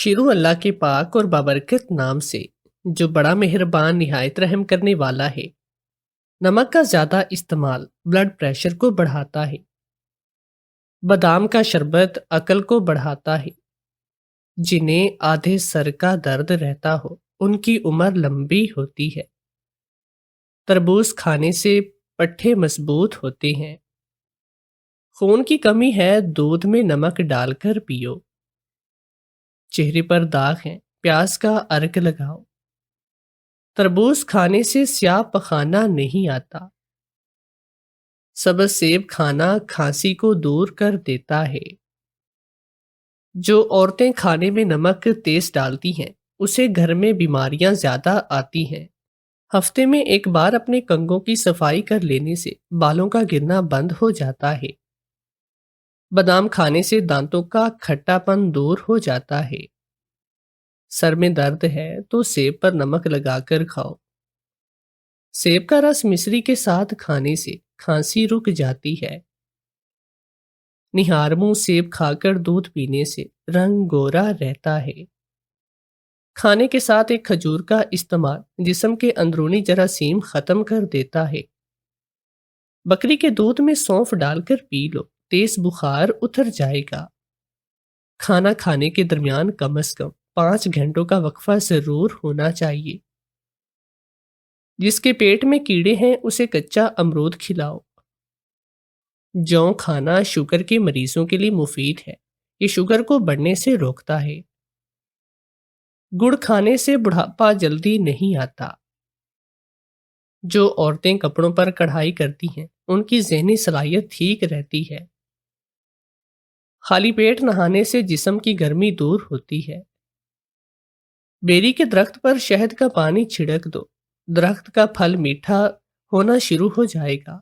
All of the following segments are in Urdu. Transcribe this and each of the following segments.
شروع اللہ کے پاک اور بابرکت نام سے جو بڑا مہربان نہایت رحم کرنے والا ہے۔ نمک کا زیادہ استعمال بلڈ پریشر کو بڑھاتا ہے۔ بادام کا شربت عقل کو بڑھاتا ہے۔ جنہیں آدھے سر کا درد رہتا ہو ان کی عمر لمبی ہوتی ہے۔ تربوز کھانے سے پٹھے مضبوط ہوتے ہیں۔ خون کی کمی ہے دودھ میں نمک ڈال کر پیو۔ چہرے پر داغ ہیں پیاز کا عرق لگاؤ۔ تربوز کھانے سے سیاہ پخانہ نہیں آتا۔ سبز سیب کھانا کھانسی کو دور کر دیتا ہے۔ جو عورتیں کھانے میں نمک تیز ڈالتی ہیں اسے گھر میں بیماریاں زیادہ آتی ہیں۔ ہفتے میں ایک بار اپنے کنگھوں کی صفائی کر لینے سے بالوں کا گرنا بند ہو جاتا ہے۔ بادام کھانے سے دانتوں کا کھٹا پن دور ہو جاتا ہے۔ سر میں درد ہے تو سیب پر نمک لگا کر کھاؤ۔ سیب کا رس مصری کے ساتھ کھانے سے کھانسی رک جاتی ہے۔ نہار منہ سیب کھا کر دودھ پینے سے رنگ گورا رہتا ہے۔ کھانے کے ساتھ ایک کھجور کا استعمال جسم کے اندرونی جراثیم ختم کر دیتا ہے۔ بکری کے دودھ میں سونف ڈال کر پی لو، تیز بخار اتر جائے گا۔ کھانا کھانے کے درمیان کم از کم 5 گھنٹوں کا وقفہ ضرور ہونا چاہیے۔ جس کے پیٹ میں کیڑے ہیں اسے کچا امرود کھلاؤ۔ جوں کھانا شوگر کے مریضوں کے لیے مفید ہے۔ یہ شوگر کو بڑھنے سے روکتا ہے۔ گڑ کھانے سے بڑھاپا جلدی نہیں آتا۔ جو عورتیں کپڑوں پر کڑھائی کرتی ہیں ان کی ذہنی صلاحیت ٹھیک رہتی ہے۔ خالی پیٹ نہانے سے جسم کی گرمی دور ہوتی ہے۔ بیری کے درخت پر شہد کا پانی چھڑک دو، درخت کا پھل میٹھا ہونا شروع ہو جائے گا۔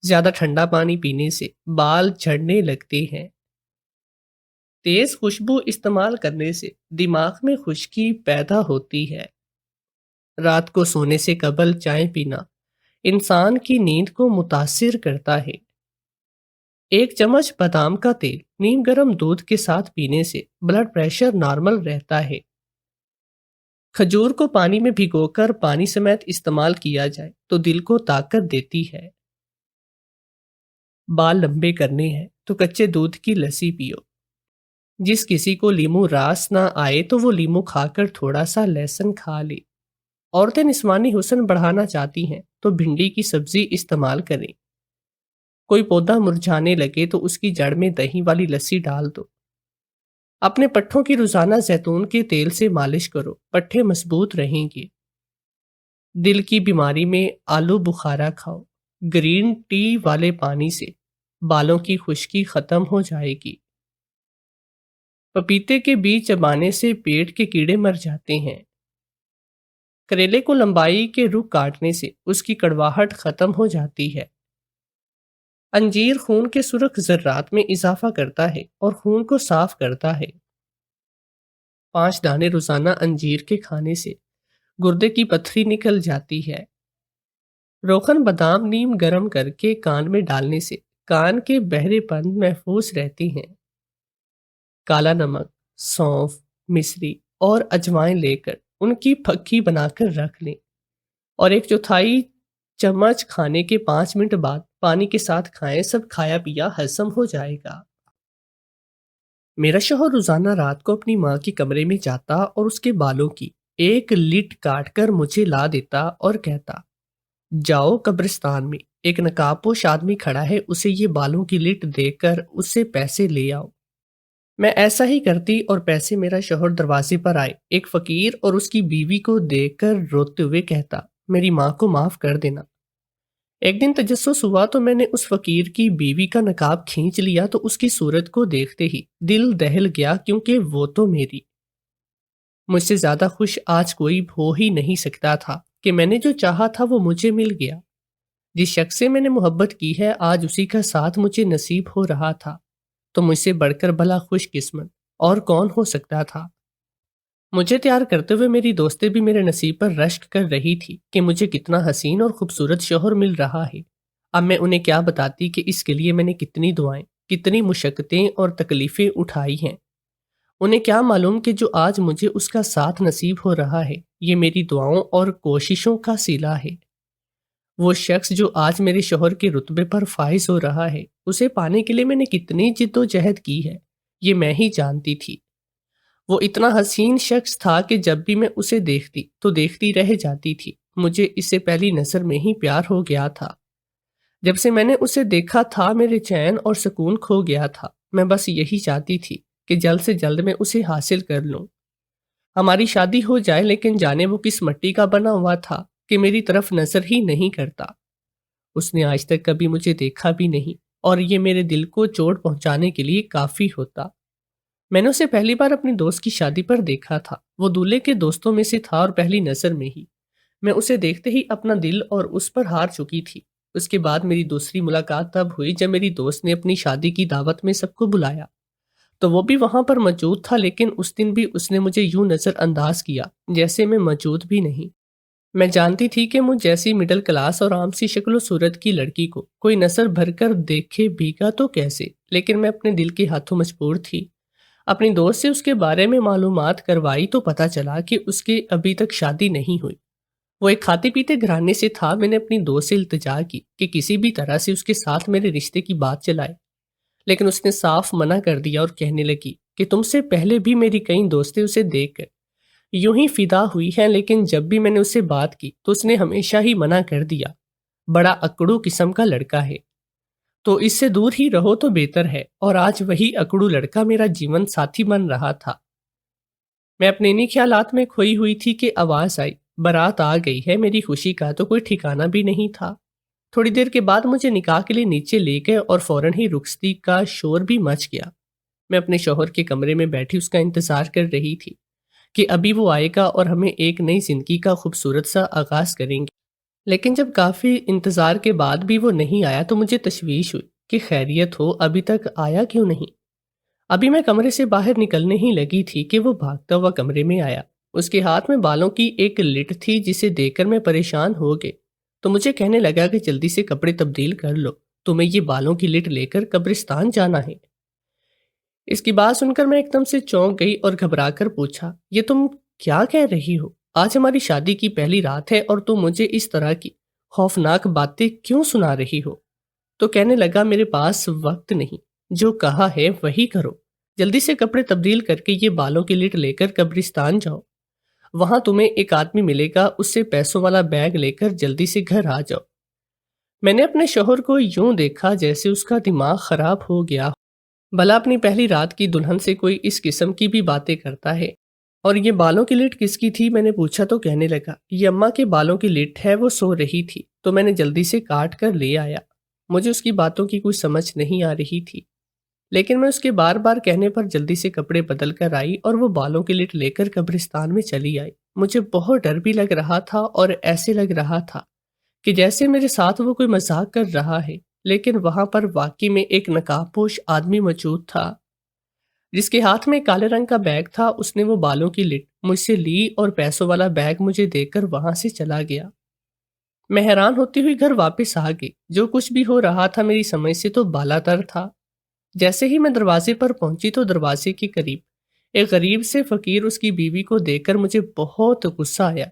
زیادہ ٹھنڈا پانی پینے سے بال جھڑنے لگتے ہیں۔ تیز خوشبو استعمال کرنے سے دماغ میں خشکی پیدا ہوتی ہے۔ رات کو سونے سے قبل چائے پینا انسان کی نیند کو متاثر کرتا ہے۔ 1 چمچ بادام کا تیل نیم گرم دودھ کے ساتھ پینے سے بلڈ پریشر نارمل رہتا ہے۔ کھجور کو پانی میں بھگو کر پانی سمیت استعمال کیا جائے تو دل کو طاقت دیتی ہے۔ بال لمبے کرنے ہیں تو کچے دودھ کی لسی پیو۔ جس کسی کو لیمو راس نہ آئے تو وہ لیمو کھا کر تھوڑا سا لہسن کھا لے۔ عورتیں جسمانی حسن بڑھانا چاہتی ہیں تو بھنڈی کی سبزی استعمال کریں۔ کوئی پودا مرجھانے لگے تو اس کی جڑ میں دہی والی لسی ڈال دو۔ اپنے پٹھوں کی روزانہ زیتون کے تیل سے مالش کرو، پٹھے مضبوط رہیں گے۔ دل کی بیماری میں آلو بخارا کھاؤ۔ گرین ٹی والے پانی سے بالوں کی خشکی ختم ہو جائے گی۔ پپیتے کے بیج چبانے سے پیٹ کے کیڑے مر جاتے ہیں۔ کریلے کو لمبائی کے رخ کاٹنے سے اس کی کڑواہٹ ختم ہو جاتی ہے۔ انجیر خون کے سرخ ذرات میں اضافہ کرتا ہے اور خون کو صاف کرتا ہے۔ 5 دانے روزانہ انجیر کے کھانے سے گردے کی پتھری نکل جاتی ہے۔ روغن بادام نیم گرم کر کے کان میں ڈالنے سے کان کے بہرے پن محفوظ رہتے ہیں۔ کالا نمک، سونف، مصری اور اجوائن لے کر ان کی پھکی بنا کر رکھ لیں اور 1/4 چمچ کھانے کے 5 منٹ بعد پانی کے ساتھ کھائیں۔ سب کھایا پیا ہضم ہو جائے گا۔ میرا شوہر روزانہ رات کو اپنی ماں کے کمرے میں جاتا اور اس کے بالوں کی ایک لٹ کاٹ کر مجھے لا دیتا اور کہتا، جاؤ قبرستان میں ایک نقاب پوش آدمی کھڑا ہے، اسے یہ بالوں کی لٹ دے کر اس سے پیسے لے آؤ۔ میں ایسا ہی کرتی اور پیسے میرا شوہر دروازے پر آئے ایک فقیر اور اس کی بیوی کو دے کر روتے ہوئے کہتا، میری ماں کو معاف کر دینا۔ ایک دن تجسس ہوا تو میں نے اس فقیر کی بیوی کا نقاب کھینچ لیا تو اس کی صورت کو دیکھتے ہی دل دہل گیا، کیونکہ وہ تو میری مجھ سے زیادہ خوش آج کوئی ہو ہی نہیں سکتا تھا کہ میں نے جو چاہا تھا وہ مجھے مل گیا۔ جس شخص سے میں نے محبت کی ہے آج اسی کا ساتھ مجھے نصیب ہو رہا تھا، تو مجھ سے بڑھ کر بھلا خوش قسمت اور کون ہو سکتا تھا۔ مجھے تیار کرتے ہوئے میری دوستیں بھی میرے نصیب پر رشک کر رہی تھی کہ مجھے کتنا حسین اور خوبصورت شوہر مل رہا ہے۔ اب میں انہیں کیا بتاتی کہ اس کے لیے میں نے کتنی دعائیں، کتنی مشقتیں اور تکلیفیں اٹھائی ہیں۔ انہیں کیا معلوم کہ جو آج مجھے اس کا ساتھ نصیب ہو رہا ہے یہ میری دعاؤں اور کوششوں کا صلہ ہے۔ وہ شخص جو آج میرے شوہر کے رتبے پر فائز ہو رہا ہے، اسے پانے کے لیے میں نے کتنی جد و جہد کی ہے یہ میں ہی جانتی تھی۔ وہ اتنا حسین شخص تھا کہ جب بھی میں اسے دیکھتی تو دیکھتی رہ جاتی تھی۔ مجھے اس سے پہلی نظر میں ہی پیار ہو گیا تھا۔ جب سے میں نے اسے دیکھا تھا میرے چین اور سکون کھو گیا تھا۔ میں بس یہی چاہتی تھی کہ جلد سے جلد میں اسے حاصل کر لوں، ہماری شادی ہو جائے، لیکن جانے وہ کس مٹی کا بنا ہوا تھا کہ میری طرف نظر ہی نہیں کرتا۔ اس نے آج تک کبھی مجھے دیکھا بھی نہیں، اور یہ میرے دل کو چوٹ پہنچانے کے لیے کافی ہوتا۔ میں نے اسے پہلی بار اپنی دوست کی شادی پر دیکھا تھا۔ وہ دولہے کے دوستوں میں سے تھا اور پہلی نظر میں ہی میں اسے دیکھتے ہی اپنا دل اور اس پر ہار چکی تھی۔ اس کے بعد میری دوسری ملاقات تب ہوئی جب میری دوست نے اپنی شادی کی دعوت میں سب کو بلایا، تو وہ بھی وہاں پر موجود تھا، لیکن اس دن بھی اس نے مجھے یوں نظر انداز کیا جیسے میں موجود بھی نہیں۔ میں جانتی تھی کہ مجھ جیسی مڈل کلاس اور عام سی شکل و صورت کی لڑکی کو کوئی نظر بھر کر دیکھے بھی گا تو کیسے، لیکن میں اپنے دل کے ہاتھوں مجبور تھی۔ اپنی دوست سے اس کے بارے میں معلومات کروائی تو پتہ چلا کہ اس کی ابھی تک شادی نہیں ہوئی۔ وہ ایک کھاتے پیتے گھرانے سے تھا۔ میں نے اپنی دوست سے التجا کی کہ کسی بھی طرح سے اس کے ساتھ میرے رشتے کی بات چلائے، لیکن اس نے صاف منع کر دیا اور کہنے لگی کہ تم سے پہلے بھی میری کئی دوستیں اسے دیکھ کر یوں ہی فدا ہوئی ہیں، لیکن جب بھی میں نے اس سے بات کی تو اس نے ہمیشہ ہی منع کر دیا۔ بڑا اکڑو قسم کا لڑکا ہے، تو اس سے دور ہی رہو تو بہتر ہے۔ اور آج وہی اکڑو لڑکا میرا جیون ساتھی بن رہا تھا۔ میں اپنے انہی خیالات میں کھوئی ہوئی تھی کہ آواز آئی، بارات آ گئی ہے۔ میری خوشی کا تو کوئی ٹھکانہ بھی نہیں تھا۔ تھوڑی دیر کے بعد مجھے نکاح کے لیے نیچے لے گئے اور فوراً ہی رخصتی کا شور بھی مچ گیا۔ میں اپنے شوہر کے کمرے میں بیٹھی اس کا انتظار کر رہی تھی کہ ابھی وہ آئے گا اور ہمیں ایک نئی زندگی کا خوبصورت سا آغاز کریں گے۔ لیکن جب کافی انتظار کے بعد بھی وہ نہیں آیا تو مجھے تشویش ہوئی کہ خیریت ہو، ابھی تک آیا کیوں نہیں۔ ابھی میں کمرے سے باہر نکلنے ہی لگی تھی کہ وہ بھاگتا ہوا کمرے میں آیا۔ اس کے ہاتھ میں بالوں کی ایک لٹ تھی جسے دیکھ کر میں پریشان ہو گئی، تو مجھے کہنے لگا کہ جلدی سے کپڑے تبدیل کر لو، تمہیں یہ بالوں کی لٹ لے کر قبرستان جانا ہے۔ اس کی بات سن کر میں ایک دم سے چونک گئی اور گھبرا کر پوچھا، یہ تم کیا کہہ رہی ہو؟ آج ہماری شادی کی پہلی رات ہے اور تم مجھے اس طرح کی خوفناک باتیں کیوں سنا رہی ہو؟ تو کہنے لگا، میرے پاس وقت نہیں، جو کہا ہے وہی کرو، جلدی سے کپڑے تبدیل کر کے یہ بالوں کی لٹ لے کر قبرستان جاؤ، وہاں تمہیں ایک آدمی ملے گا، اس سے پیسوں والا بیگ لے کر جلدی سے گھر آ جاؤ۔ میں نے اپنے شوہر کو یوں دیکھا جیسے اس کا دماغ خراب ہو گیا، بھلا اپنی پہلی رات کی دلہن سے کوئی اس قسم کی بھی باتیں کرتا ہے؟ اور یہ بالوں کی لٹ کس کی تھی؟ میں نے پوچھا تو کہنے لگا، یہ اماں کے بالوں کی لٹ ہے، وہ سو رہی تھی تو میں نے جلدی سے کاٹ کر لے آیا۔ مجھے اس کی باتوں کی کوئی سمجھ نہیں آ رہی تھی، لیکن میں اس کے بار بار کہنے پر جلدی سے کپڑے بدل کر آئی اور وہ بالوں کی لٹ لے کر قبرستان میں چلی آئی۔ مجھے بہت ڈر بھی لگ رہا تھا اور ایسے لگ رہا تھا کہ جیسے میرے ساتھ وہ کوئی مذاق کر رہا ہے، لیکن وہاں پر واقعی میں ایک نقاب پوش آدمی موجود تھا جس کے ہاتھ میں کالے رنگ کا بیگ تھا۔ اس نے وہ بالوں کی لٹ مجھ سے لی اور پیسوں والا بیگ مجھے دے کر وہاں سے چلا گیا۔ میں حیران ہوتی ہوئی گھر واپس آ گئی۔ جو کچھ بھی ہو رہا تھا میری سمجھ سے تو بالاتر تھا۔ جیسے ہی میں دروازے پر پہنچی تو دروازے کے قریب ایک غریب سے فقیر اس کی بیوی کو دیکھ کر مجھے بہت غصہ آیا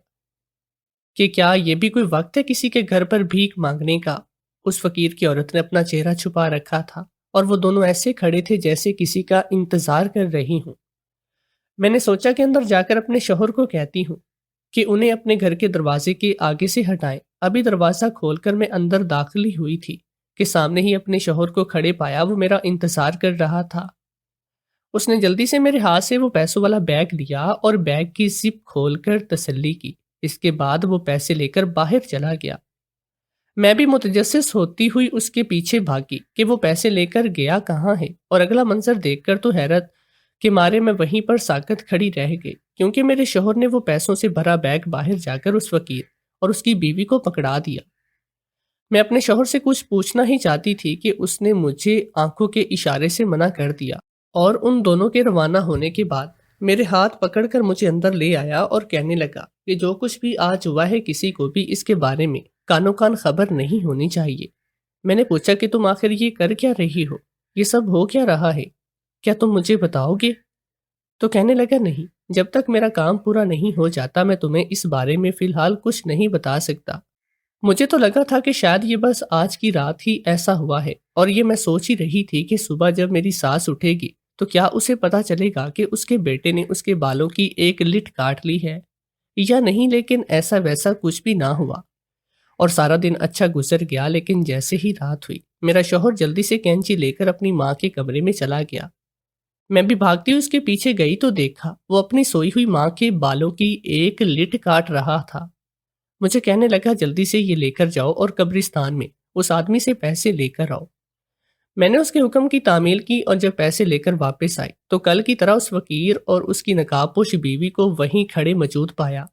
کہ کیا یہ بھی کوئی وقت ہے کسی کے گھر پر بھیک مانگنے کا۔ اس فقیر کی عورت نے اپنا چہرہ چھپا رکھا تھا اور وہ دونوں ایسے کھڑے تھے جیسے کسی کا انتظار کر رہی ہوں۔ میں نے سوچا کہ اندر جا کر اپنے شوہر کو کہتی ہوں کہ انہیں اپنے گھر کے دروازے کے آگے سے ہٹائیں۔ ابھی دروازہ کھول کر میں اندر داخل ہی ہوئی تھی کہ سامنے ہی اپنے شوہر کو کھڑے پایا۔ وہ میرا انتظار کر رہا تھا۔ اس نے جلدی سے میرے ہاتھ سے وہ پیسوں والا بیگ لیا اور بیگ کی زپ کھول کر تسلی کی۔ اس کے بعد وہ پیسے لے کر باہر چلا گیا۔ میں بھی متجسس ہوتی ہوئی اس کے پیچھے بھاگی کہ وہ پیسے لے کر گیا کہاں ہے، اور اگلا منظر دیکھ کر تو حیرت کے مارے میں وہیں پر ساکت کھڑی رہ گئی، کیونکہ میرے شوہر نے وہ پیسوں سے بھرا بیگ باہر جا کر اس فقیر اور اس کی بیوی کو پکڑا دیا۔ میں اپنے شوہر سے کچھ پوچھنا ہی چاہتی تھی کہ اس نے مجھے آنکھوں کے اشارے سے منع کر دیا، اور ان دونوں کے روانہ ہونے کے بعد میرے ہاتھ پکڑ کر مجھے اندر لے آیا اور کہنے لگا کہ جو کچھ بھی آج ہوا ہے کسی کو بھی اس کے بارے میں کانوں کان خبر نہیں ہونی چاہیے۔ میں نے پوچھا کہ تم آخر یہ کر کیا رہی ہو؟ یہ سب ہو کیا رہا ہے؟ کیا تم مجھے بتاؤ گے؟ تو کہنے لگا نہیں، جب تک میرا کام پورا نہیں ہو جاتا میں تمہیں اس بارے میں فی الحال کچھ نہیں بتا سکتا۔ مجھے تو لگا تھا کہ شاید یہ بس آج کی رات ہی ایسا ہوا ہے، اور یہ میں سوچ ہی رہی تھی کہ صبح جب میری ساس اٹھے گی تو کیا اسے پتا چلے گا کہ اس کے بیٹے نے اس کے بالوں کی ایک لٹ کاٹ لی ہے یا نہیں، لیکن ایسا ویسا کچھ بھی نہ ہوا اور سارا دن اچھا گزر گیا۔ لیکن جیسے ہی رات ہوئی میرا شوہر جلدی سے کینچی لے کر اپنی ماں کے کمرے میں چلا گیا۔ میں بھی بھاگتی اس کے پیچھے گئی تو دیکھا وہ اپنی سوئی ہوئی ماں کے بالوں کی ایک لٹ کاٹ رہا تھا۔ مجھے کہنے لگا جلدی سے یہ لے کر جاؤ اور قبرستان میں اس آدمی سے پیسے لے کر آؤ۔ میں نے اس کے حکم کی تعمیل کی اور جب پیسے لے کر واپس آئی تو کل کی طرح اس فقیر اور اس کی نقاب پوش بیوی کو وہیں کھڑے موجود پایا،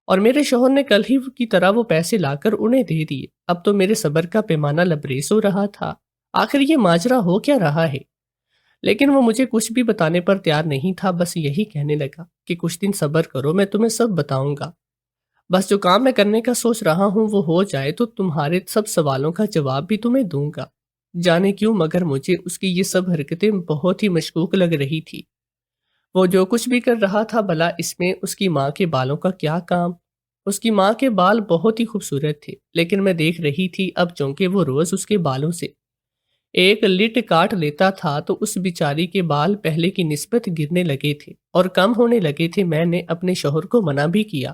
اور میرے شوہر نے کل ہی کی طرح وہ پیسے لا کر انہیں دے دیے۔ اب تو میرے صبر کا پیمانہ لبریز ہو رہا تھا، آخر یہ ماجرا ہو کیا رہا ہے؟ لیکن وہ مجھے کچھ بھی بتانے پر تیار نہیں تھا، بس یہی کہنے لگا کہ کچھ دن صبر کرو، میں تمہیں سب بتاؤں گا۔ بس جو کام میں کرنے کا سوچ رہا ہوں وہ ہو جائے تو تمہارے سب سوالوں کا جواب بھی تمہیں دوں گا۔ جانے کیوں مگر مجھے اس کی یہ سب حرکتیں بہت ہی مشکوک لگ رہی تھی۔ وہ جو کچھ بھی کر رہا تھا بھلا اس میں اس کی ماں کے بالوں کا کیا کام؟ اس کی ماں کے بال بہت ہی خوبصورت تھے، لیکن میں دیکھ رہی تھی اب چونکہ وہ روز اس کے بالوں سے ایک لٹ کاٹ لیتا تھا تو اس بیچاری کے بال پہلے کی نسبت گرنے لگے تھے اور کم ہونے لگے تھے۔ میں نے اپنے شوہر کو منع بھی کیا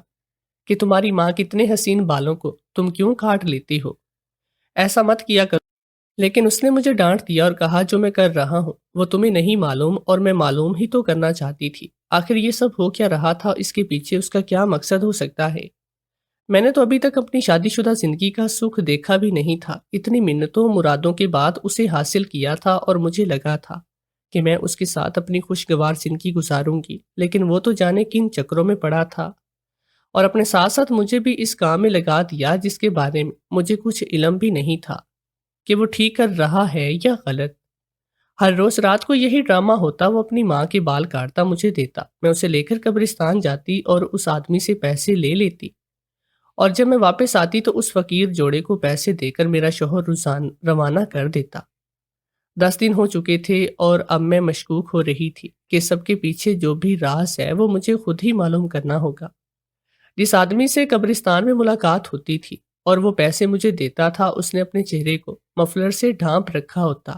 کہ تمہاری ماں کتنے حسین بالوں کو تم کیوں کاٹ لیتی ہو، ایسا مت کیا کرو، لیکن اس نے مجھے ڈانٹ دیا اور کہا جو میں کر رہا ہوں وہ تمہیں نہیں معلوم اور میں معلوم ہی تو کرنا چاہتی تھی۔ آخر یہ سب ہو کیا رہا تھا، اس کے پیچھے اس کا کیا مقصد ہو سکتا ہے؟ میں نے تو ابھی تک اپنی شادی شدہ زندگی کا سکھ دیکھا بھی نہیں تھا، اتنی منتوں مرادوں کے بعد اسے حاصل کیا تھا اور مجھے لگا تھا کہ میں اس کے ساتھ اپنی خوشگوار زندگی گزاروں گی، لیکن وہ تو جانے کن چکروں میں پڑا تھا اور اپنے ساتھ ساتھ مجھے بھی اس کام میں لگا دیا جس کے بارے میں مجھے کچھ علم بھی نہیں تھا کہ وہ ٹھیک کر رہا ہے یا غلط۔ ہر روز رات کو یہی ڈرامہ ہوتا، وہ اپنی ماں کے بال کاٹتا، مجھے دیتا، میں اسے لے کر قبرستان جاتی اور اس آدمی سے پیسے لے لیتی، اور جب میں واپس آتی تو اس فقیر جوڑے کو پیسے دے کر میرا شوہر روانہ کر دیتا۔ 10 دن ہو چکے تھے اور اب میں مشکوک ہو رہی تھی کہ سب کے پیچھے جو بھی راز ہے وہ مجھے خود ہی معلوم کرنا ہوگا۔ جس آدمی سے قبرستان میں ملاقات ہوتی تھی اور وہ پیسے مجھے دیتا تھا اس نے اپنے چہرے کو مفلر سے ڈھانپ رکھا ہوتا،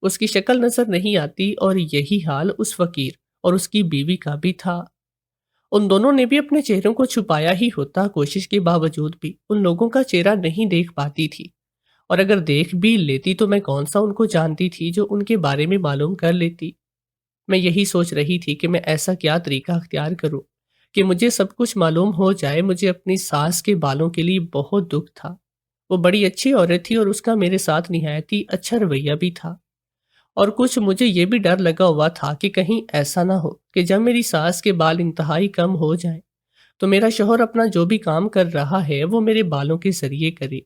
اس کی شکل نظر نہیں آتی، اور یہی حال اس فقیر اور اس کی بیوی کا بھی تھا۔ ان دونوں نے بھی اپنے چہروں کو چھپایا ہی ہوتا، کوشش کے باوجود بھی ان لوگوں کا چہرہ نہیں دیکھ پاتی تھی، اور اگر دیکھ بھی لیتی تو میں کون سا ان کو جانتی تھی جو ان کے بارے میں معلوم کر لیتی۔ میں یہی سوچ رہی تھی کہ میں ایسا کیا طریقہ اختیار کروں کہ مجھے سب کچھ معلوم ہو جائے۔ مجھے اپنی ساس کے بالوں کے لیے بہت دکھ تھا، وہ بڑی اچھی عورت تھی اور اس کا میرے ساتھ نہایت ہی اچھا رویہ بھی تھا، اور کچھ مجھے یہ بھی ڈر لگا ہوا تھا کہ کہیں ایسا نہ ہو کہ جب میری ساس کے بال انتہائی کم ہو جائیں تو میرا شوہر اپنا جو بھی کام کر رہا ہے وہ میرے بالوں کے ذریعے کرے،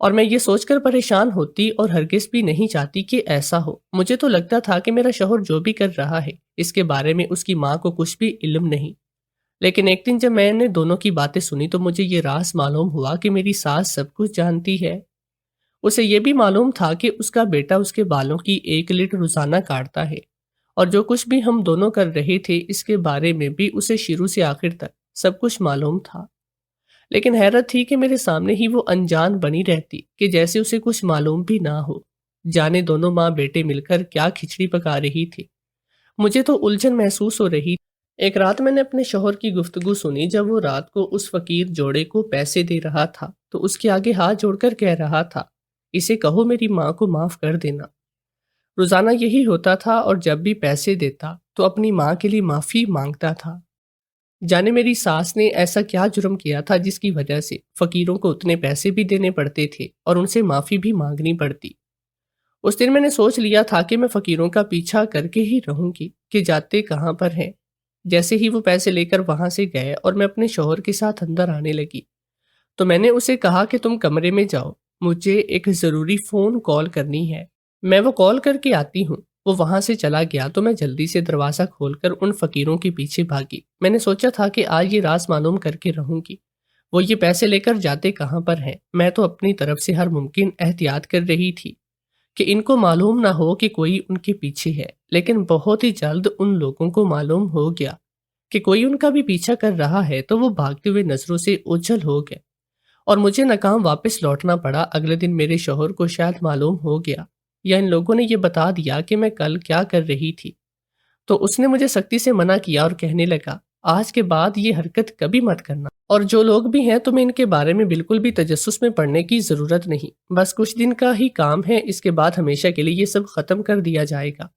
اور میں یہ سوچ کر پریشان ہوتی اور ہرگز بھی نہیں چاہتی کہ ایسا ہو۔ مجھے تو لگتا تھا کہ میرا شوہر جو بھی کر رہا ہے اس کے بارے میں اس کی ماں کو کچھ بھی علم نہیں، لیکن ایک دن جب میں نے دونوں کی باتیں سنی تو مجھے یہ راز معلوم ہوا کہ میری ساس سب کچھ جانتی ہے۔ اسے یہ بھی معلوم تھا کہ اس کا بیٹا اس کے بالوں کی ایک لٹ روزانہ کاٹتا ہے، اور جو کچھ بھی ہم دونوں کر رہے تھے اس کے بارے میں بھی اسے شروع سے آخر تک سب کچھ معلوم تھا۔ لیکن حیرت تھی کہ میرے سامنے ہی وہ انجان بنی رہتی کہ جیسے اسے کچھ معلوم بھی نہ ہو۔ جانے دونوں ماں بیٹے مل کر کیا کھچڑی پکا رہی تھی، مجھے تو الجھن محسوس ہو رہی۔ ایک رات میں نے اپنے شوہر کی گفتگو سنی جب وہ رات کو اس فقیر جوڑے کو پیسے دے رہا تھا تو اس کے آگے ہاتھ جوڑ کر کہہ رہا تھا، اسے کہو میری ماں کو معاف کر دینا۔ روزانہ یہی ہوتا تھا اور جب بھی پیسے دیتا تو اپنی ماں کے لیے معافی مانگتا تھا۔ جانے میری ساس نے ایسا کیا جرم کیا تھا جس کی وجہ سے فقیروں کو اتنے پیسے بھی دینے پڑتے تھے اور ان سے معافی بھی مانگنی پڑتی۔ اس دن میں نے سوچ لیا تھا کہ میں فقیروں کا پیچھا کر کے ہی رہوں گی کہ جاتے کہاں پر ہیں۔ جیسے ہی وہ پیسے لے کر وہاں سے گئے اور میں اپنے شوہر کے ساتھ اندر آنے لگی تو میں نے اسے کہا کہ تم کمرے میں جاؤ، مجھے ایک ضروری فون کال کرنی ہے، میں وہ کال کر کے آتی ہوں۔ وہ وہاں سے چلا گیا تو میں جلدی سے دروازہ کھول کر ان فقیروں کے پیچھے بھاگی۔ میں نے سوچا تھا کہ آج یہ راز معلوم کر کے رہوں گی، وہ یہ پیسے لے کر جاتے کہاں پر ہیں۔ میں تو اپنی طرف سے ہر ممکن احتیاط کر رہی تھی کہ ان کو معلوم نہ ہو کہ کوئی ان کے پیچھے ہے، لیکن بہت ہی جلد ان لوگوں کو معلوم ہو گیا کہ کوئی ان کا بھی پیچھا کر رہا ہے، تو وہ بھاگتے ہوئے نظروں سے اوجھل ہو گئے اور مجھے ناکام واپس لوٹنا پڑا۔ اگلے دن میرے شوہر کو شاید معلوم ہو گیا یا ان لوگوں نے یہ بتا دیا کہ میں کل کیا کر رہی تھی، تو اس نے مجھے سختی سے منع کیا اور کہنے لگا، آج کے بعد یہ حرکت کبھی مت کرنا، اور جو لوگ بھی ہیں تمہیں ان کے بارے میں بالکل بھی تجسس میں پڑنے کی ضرورت نہیں، بس کچھ دن کا ہی کام ہے، اس کے بعد ہمیشہ کے لیے یہ سب ختم کر دیا جائے گا۔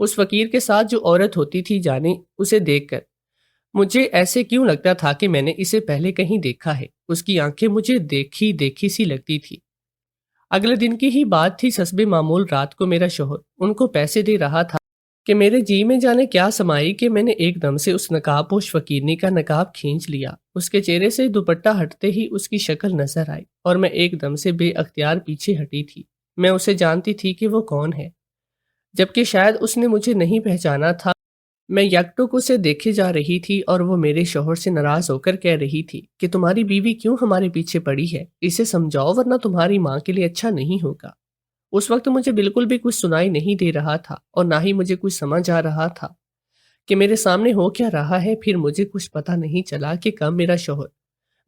اس فقیر کے ساتھ جو عورت ہوتی تھی، جانے اسے دیکھ کر مجھے ایسے کیوں لگتا تھا کہ میں نے اسے پہلے کہیں دیکھا ہے، اس کی آنکھیں مجھے دیکھی دیکھی سی لگتی تھی۔ اگلے دن کی ہی بات تھی، حسب معمول رات کو میرا شوہر ان کو پیسے دے رہا تھا کہ میرے جی میں جانے کیا سمائی کہ میں نے ایک دم سے اس نقاب پوش فقیرنی کا نقاب کھینچ لیا۔ اس کے چہرے سے دوپٹہ ہٹتے ہی اس کی شکل نظر آئی اور میں ایک دم سے بے اختیار پیچھے ہٹی تھی۔ میں اسے جانتی تھی کہ وہ کون ہے، جبکہ شاید اس نے مجھے نہیں پہچانا تھا۔ میں یکٹک اسے دیکھے جا رہی تھی اور وہ میرے شوہر سے ناراض ہو کر کہہ رہی تھی کہ تمہاری بیوی کیوں ہمارے پیچھے پڑی ہے، اسے سمجھاؤ ورنہ تمہاری ماں کے لیے اچھا نہیں ہوگا۔ اس وقت مجھے بالکل بھی کچھ سنائی نہیں دے رہا تھا اور نہ ہی مجھے کچھ سمجھ آ رہا تھا کہ میرے سامنے ہو کیا رہا ہے۔ پھر مجھے کچھ پتا نہیں چلا کہ کب میرا شوہر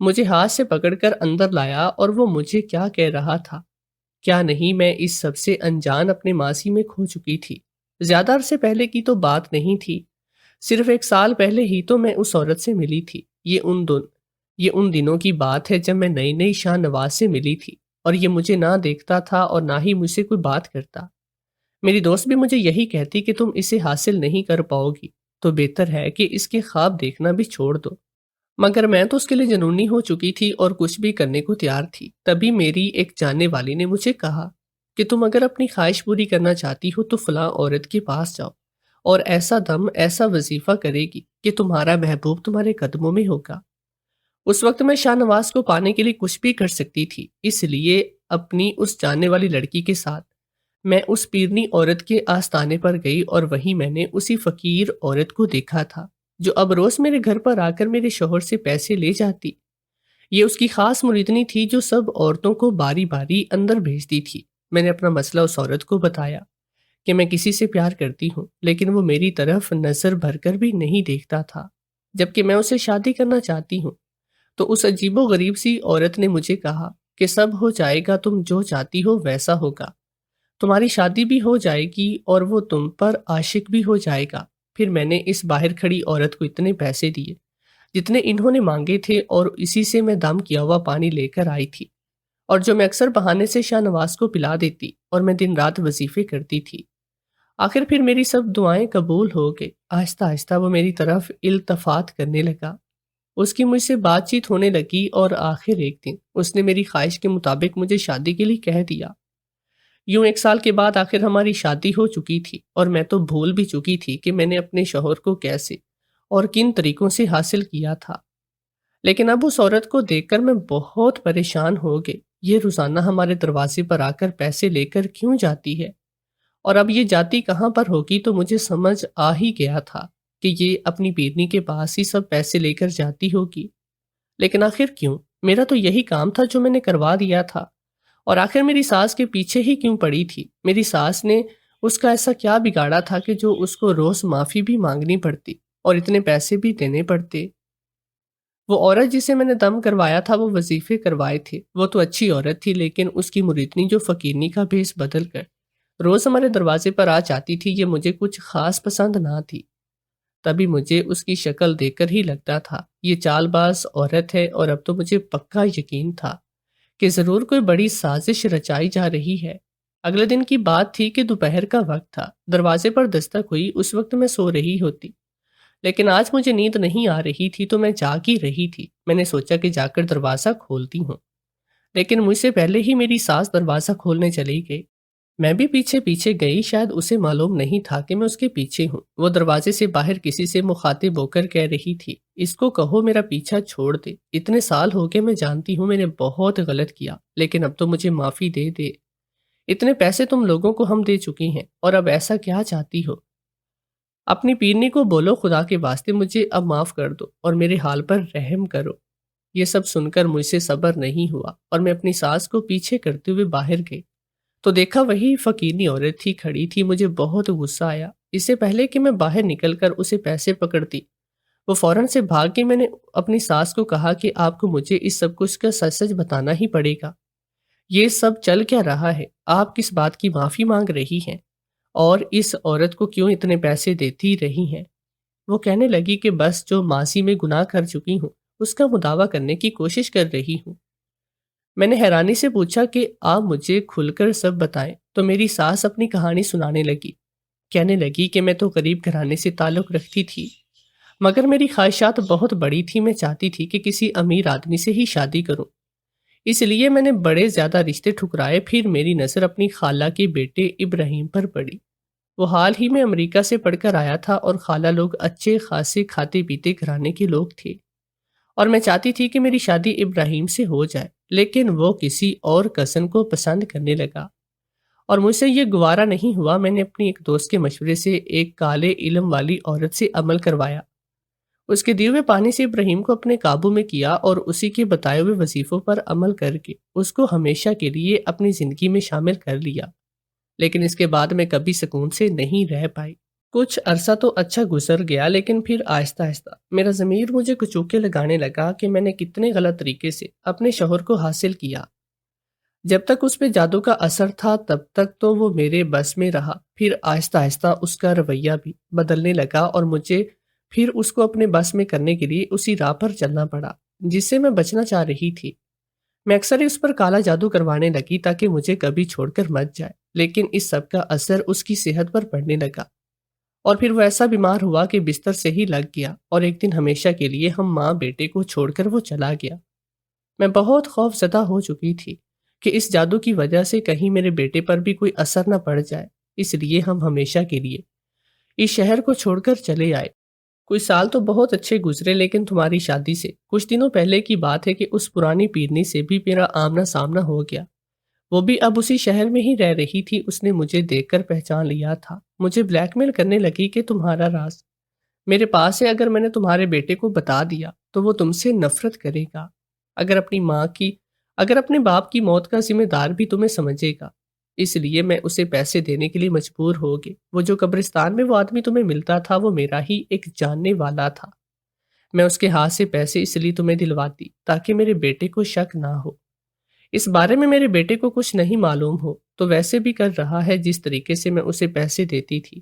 مجھے ہاتھ سے پکڑ کر اندر لایا اور وہ مجھے کیا کہہ رہا تھا۔ کیا نہیں میں اس سب سے انجان اپنے ماضی میں کھو چکی تھی۔ زیادہ عرصے پہلے کی تو بات نہیں تھی، صرف 1 سال پہلے ہی تو میں اس عورت سے ملی تھی۔ یہ ان دنوں کی بات ہے جب میں نئی نئی شاہ نواز سے ملی تھی اور یہ مجھے نہ دیکھتا تھا اور نہ ہی مجھ سے کوئی بات کرتا۔ میری دوست بھی مجھے یہی کہتی کہ تم اسے حاصل نہیں کر پاؤ گی تو بہتر ہے کہ اس کے خواب دیکھنا بھی چھوڑ دو، مگر میں تو اس کے لیے جنونی ہو چکی تھی اور کچھ بھی کرنے کو تیار تھی۔ تبھی میری ایک جاننے والی نے مجھے کہا کہ تم اگر اپنی خواہش پوری کرنا چاہتی ہو تو فلاں عورت کے پاس جاؤ اور ایسا دم ایسا وظیفہ کرے گی کہ تمہارا محبوب تمہارے قدموں میں ہوگا۔ اس وقت میں شاہ نواز کو پانے کے لیے کچھ بھی کر سکتی تھی، اس لیے اپنی اس جاننے والی لڑکی کے ساتھ میں اس پیرنی عورت کے آستانے پر گئی اور وہیں میں نے اسی فقیر عورت کو دیکھا تھا جو اب روز میرے گھر پر آ کر میرے شوہر سے پیسے لے جاتی۔ یہ اس کی خاص مریدنی تھی جو سب عورتوں کو باری باری اندر بھیجتی تھی۔ میں نے اپنا مسئلہ اس عورت کو بتایا کہ میں کسی سے پیار کرتی ہوں، لیکن وہ میری طرف نظر بھر کر بھی نہیں دیکھتا تھا، جبکہ میں اسے شادی کرنا چاہتی ہوں۔ تو اس عجیب و غریب سی عورت نے مجھے کہا کہ سب ہو جائے گا، تم جو چاہتی ہو ویسا ہوگا، تمہاری شادی بھی ہو جائے گی اور وہ تم پر عاشق بھی ہو جائے گا۔ پھر میں نے اس باہر کھڑی عورت کو اتنے پیسے دیے جتنے انہوں نے مانگے تھے اور اسی سے میں دم کیا ہوا پانی لے کر آئی تھی، اور جو میں اکثر بہانے سے شاہ نواز کو پلا دیتی، اور میں دن رات وظیفے کرتی تھی۔ آخر پھر میری سب دعائیں قبول ہو گئی۔ آہستہ آہستہ وہ میری طرف التفات کرنے لگا، اس کی مجھ سے بات چیت ہونے لگی اور آخر ایک دن اس نے میری خواہش کے مطابق مجھے شادی کے لیے کہہ دیا۔ یوں 1 سال کے بعد آخر ہماری شادی ہو چکی تھی اور میں تو بھول بھی چکی تھی کہ میں نے اپنے شوہر کو کیسے اور کن طریقوں سے حاصل کیا تھا۔ لیکن اب اس عورت کو دیکھ کر میں بہت پریشان ہو گئی۔ یہ روزانہ ہمارے دروازے پر آ کر پیسے لے کر کیوں جاتی ہے، اور اب یہ جاتی کہاں پر ہوگی؟ تو مجھے سمجھ آ ہی گیا تھا کہ یہ اپنی پیرنی کے پاس ہی سب پیسے لے کر جاتی ہوگی۔ لیکن آخر کیوں؟ میرا تو یہی کام تھا جو میں نے کروا دیا تھا، اور آخر میری ساس کے پیچھے ہی کیوں پڑی تھی؟ میری ساس نے اس کا ایسا کیا بگاڑا تھا کہ جو اس کو روز معافی بھی مانگنی پڑتی اور اتنے پیسے بھی دینے پڑتے؟ وہ عورت جسے میں نے دم کروایا تھا، وہ وظیفے کروائے تھے، وہ تو اچھی عورت تھی، لیکن اس کی مریدنی جو فقیرنی کا بھیس بدل کر روز ہمارے دروازے پر آ جاتی تھی، یہ مجھے کچھ خاص پسند نہ تھی۔ تبھی مجھے اس کی شکل دیکھ کر ہی لگتا تھا یہ چال باز عورت ہے، اور اب تو مجھے پکا یقین تھا کہ ضرور کوئی بڑی سازش رچائی جا رہی ہے۔ اگلے دن کی بات تھی کہ دوپہر کا وقت تھا، دروازے پر دستک ہوئی۔ اس وقت میں سو رہی ہوتی، لیکن آج مجھے نیند نہیں آ رہی تھی تو میں جاگ ہی رہی تھی۔ میں نے سوچا کہ جا کر دروازہ کھولتی ہوں، لیکن مجھ سے پہلے ہی میری ساس دروازہ کھولنے چلی گئی۔ میں بھی پیچھے پیچھے گئی، شاید اسے معلوم نہیں تھا کہ میں اس کے پیچھے ہوں۔ وہ دروازے سے باہر کسی سے مخاطب ہو کر کہہ رہی تھی، اس کو کہو میرا پیچھا چھوڑ دے، اتنے سال ہو گئے، میں جانتی ہوں میں نے بہت غلط کیا، لیکن اب تو مجھے معافی دے دے۔ اتنے پیسے تم لوگوں کو ہم دے چکی ہیں، اور اب ایسا کیا چاہتی ہو؟ اپنی پیرنی کو بولو خدا کے واسطے مجھے اب معاف کر دو اور میرے حال پر رحم کرو۔ یہ سب سن کر مجھ سے صبر نہیں ہوا اور میں اپنی ساس کو پیچھے کرتے ہوئے باہر گئی تو دیکھا وہی فقیرنی عورت تھی، کھڑی تھی۔ مجھے بہت غصہ آیا۔ اس سے پہلے کہ میں باہر نکل کر اسے پیسے پکڑتی، وہ فوراً سے بھاگ کے میں نے اپنی ساس کو کہا کہ آپ کو مجھے اس سب کچھ کا سچ سچ بتانا ہی پڑے گا۔ یہ سب چل کیا رہا ہے؟ آپ کس بات کی معافی مانگ رہی ہیں؟ اور اس عورت کو کیوں اتنے پیسے دیتی رہی ہیں؟ وہ کہنے لگی کہ بس جو ماضی میں گناہ کر چکی ہوں اس کا مداوع کرنے کی کوشش کر رہی ہوں۔ میں نے حیرانی سے پوچھا کہ آپ مجھے کھل کر سب بتائیں، تو میری ساس اپنی کہانی سنانے لگی۔ کہنے لگی کہ میں تو غریب گھرانے سے تعلق رکھتی تھی، مگر میری خواہشات بہت بڑی تھی۔ میں چاہتی تھی کہ کسی امیر آدمی سے ہی شادی کروں، اس لیے میں نے بڑے زیادہ رشتے ٹھکرائے۔ پھر میری نظر اپنی خالہ کے بیٹے ابراہیم پر پڑی۔ وہ حال ہی میں امریکہ سے پڑھ کر آیا تھا اور خالہ لوگ اچھے خاصے کھاتے پیتے گھرانے کے لوگ تھے، اور میں چاہتی تھی کہ میری شادی ابراہیم سے ہو جائے، لیکن وہ کسی اور کزن کو پسند کرنے لگا اور مجھ سے یہ گوارا نہیں ہوا۔ میں نے اپنی ایک دوست کے مشورے سے ایک کالے علم والی عورت سے عمل کروایا۔ اس کے دیے ہوئے پانی سے ابراہیم کو اپنے قابو میں کیا اور اسی کے بتائے ہوئے وظیفوں پر عمل کر کے اس کو ہمیشہ کے لیے اپنی زندگی میں شامل کر لیا، لیکن اس کے بعد میں کبھی سکون سے نہیں رہ پائی۔ کچھ عرصہ تو اچھا گزر گیا، لیکن پھر آہستہ آہستہ میرا ضمیر مجھے کچوکے لگانے لگا کہ میں نے کتنے غلط طریقے سے اپنے شوہر کو حاصل کیا۔ جب تک اس پہ جادو کا اثر تھا تب تک تو وہ میرے بس میں رہا، پھر آہستہ آہستہ اس کا رویہ بھی بدلنے لگا اور مجھے پھر اس کو اپنے بس میں کرنے کے لیے اسی راہ پر چلنا پڑا جس سے میں بچنا چاہ رہی تھی۔ میں اکثر اس پر کالا جادو کروانے لگی تاکہ مجھے کبھی چھوڑ کر مت جائے، لیکن اس سب کا اثر اس کی صحت پر پڑنے لگا اور پھر وہ ایسا بیمار ہوا کہ بستر سے ہی لگ گیا، اور ایک دن ہمیشہ کے لیے ہم ماں بیٹے کو چھوڑ کر وہ چلا گیا۔ میں بہت خوف زدہ ہو چکی تھی کہ اس جادو کی وجہ سے کہیں میرے بیٹے پر بھی کوئی اثر نہ پڑ جائے، اس لیے ہم ہمیشہ کے لیے اس شہر کو چھوڑ کر چلے آئے۔ کچھ سال تو بہت اچھے گزرے، لیکن تمہاری شادی سے کچھ دنوں پہلے کی بات ہے کہ اس پرانی پیرنی سے بھی میرا آمنا سامنا ہو گیا۔ وہ بھی اب اسی شہر میں ہی رہ رہی تھی۔ اس نے مجھے دیکھ کر پہچان لیا تھا، مجھے بلیک میل کرنے لگی کہ تمہارا راز میرے پاس ہے، اگر میں نے تمہارے بیٹے کو بتا دیا تو وہ تم سے نفرت کرے گا، اگر اپنے باپ کی موت کا ذمہ دار بھی تمہیں سمجھے گا۔ اس لیے میں اسے پیسے دینے کے لیے مجبور ہو گئی۔ وہ جو قبرستان میں وہ آدمی تمہیں ملتا تھا وہ میرا ہی ایک جاننے والا تھا۔ میں اس کے ہاتھ سے پیسے اس لیے تمہیں دلواتی تاکہ میرے بیٹے کو شک نہ ہو۔ اس بارے میں میرے بیٹے کو کچھ نہیں معلوم ہو تو ویسے بھی کر رہا ہے جس طریقے سے میں اسے پیسے دیتی تھی۔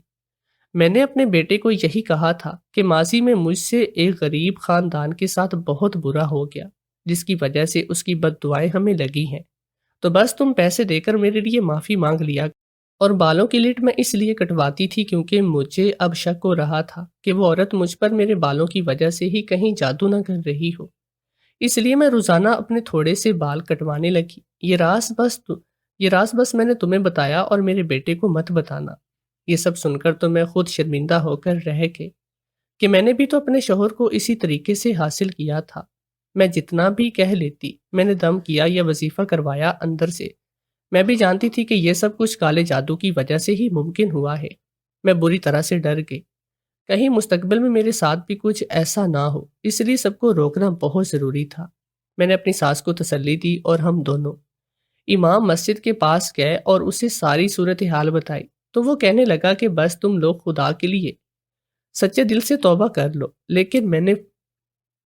میں نے اپنے بیٹے کو یہی کہا تھا کہ ماضی میں مجھ سے ایک غریب خاندان کے ساتھ بہت برا ہو گیا، جس کی وجہ سے اس کی بد دعائیں ہمیں لگی ہیں، تو بس تم پیسے دے کر میرے لیے معافی مانگ لیا۔ اور بالوں کی لٹ میں اس لیے کٹواتی تھی کیونکہ مجھے اب شک ہو رہا تھا کہ وہ عورت مجھ پر میرے بالوں کی وجہ سے ہی کہیں جادو نہ کر رہی ہو، اس لیے میں روزانہ اپنے تھوڑے سے بال کٹوانے لگی۔ یہ راز بس میں نے تمہیں بتایا اور میرے بیٹے کو مت بتانا۔ یہ سب سن کر تو میں خود شرمندہ ہو کر رہ گئی کہ میں نے بھی تو اپنے شوہر کو اسی طریقے سے حاصل کیا تھا۔ میں جتنا بھی کہہ لیتی، میں نے دم کیا یا وظیفہ کروایا اندر سے، میں بھی جانتی تھی کہ یہ سب کچھ کالے جادو کی وجہ سے ہی ممکن ہوا ہے۔ میں بری طرح سے ڈر گئی، کہیں مستقبل میں میرے ساتھ بھی کچھ ایسا نہ ہو، اس لیے سب کو روکنا بہت ضروری تھا۔ میں نے اپنی ساس کو تسلی دی اور ہم دونوں امام مسجد کے پاس گئے اور اسے ساری صورتحال بتائی، تو وہ کہنے لگا کہ بس تم لوگ خدا کے لیے سچے دل سے توبہ کر لو۔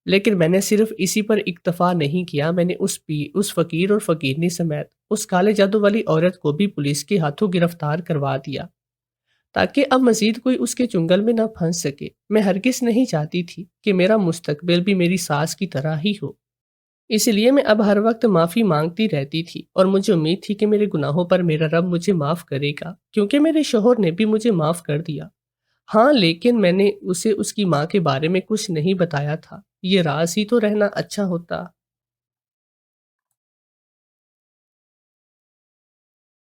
لیکن میں نے صرف اسی پر اکتفا نہیں کیا، میں نے اس فقیر اور فقیرنی سمیت اس کالے جادو والی عورت کو بھی پولیس کے ہاتھوں گرفتار کروا دیا تاکہ اب مزید کوئی اس کے چنگل میں نہ پھنس سکے۔ میں ہرگز نہیں چاہتی تھی کہ میرا مستقبل بھی میری ساس کی طرح ہی ہو، اس لیے میں اب ہر وقت معافی مانگتی رہتی تھی اور مجھے امید تھی کہ میرے گناہوں پر میرا رب مجھے معاف کرے گا، کیونکہ میرے شوہر نے بھی مجھے معاف کر دیا۔ ہاں، لیکن میں نے اسے اس کی ماں کے بارے میں کچھ نہیں بتایا تھا۔ یہ راز ہی تو رہنا اچھا ہوتا۔